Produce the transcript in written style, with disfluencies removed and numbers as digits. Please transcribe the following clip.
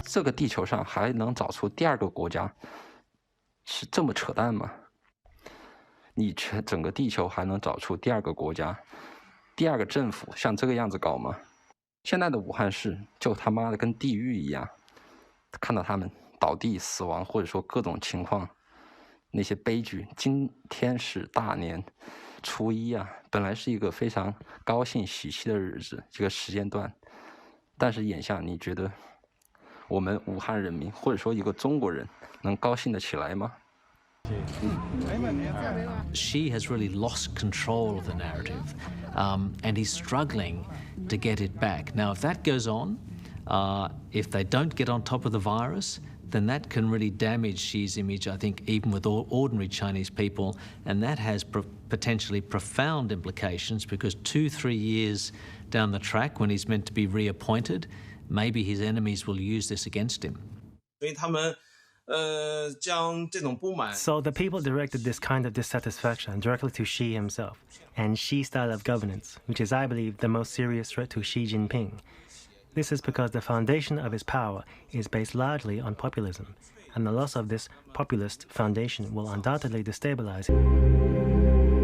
这个地球上还能找出第二个国家，是这么扯淡吗？你整个地球还能找出第二个国家、第二个政府像这个样子搞吗？现在的武汉市就他妈的跟地狱一样，看到他们倒地死亡，或者说各种情况，那些悲剧。今天是大年初一啊，本来是一个非常高兴喜气的日子，这个时间段，但是眼下你觉得我们武汉人民或者说一个中国人能高兴得起来吗？ She has really lost control of the narrative, and he's struggling to get it back. Now, if that goes on, if they don't get on top of the virus, then that can really damage Xi's image, I think, even with ordinary Chinese people, and that has potentially profound implications because 2-3 years down the track, when he's meant to be reappointed, maybe his enemies will use this against him. So the people directed this kind of dissatisfaction directly to Xi himself and Xi's style of governance, which is, I believe, the most serious threat to Xi Jinping. This is because the foundation of his power is based largely on populism, and the loss of this populist foundation will undoubtedly destabilize him.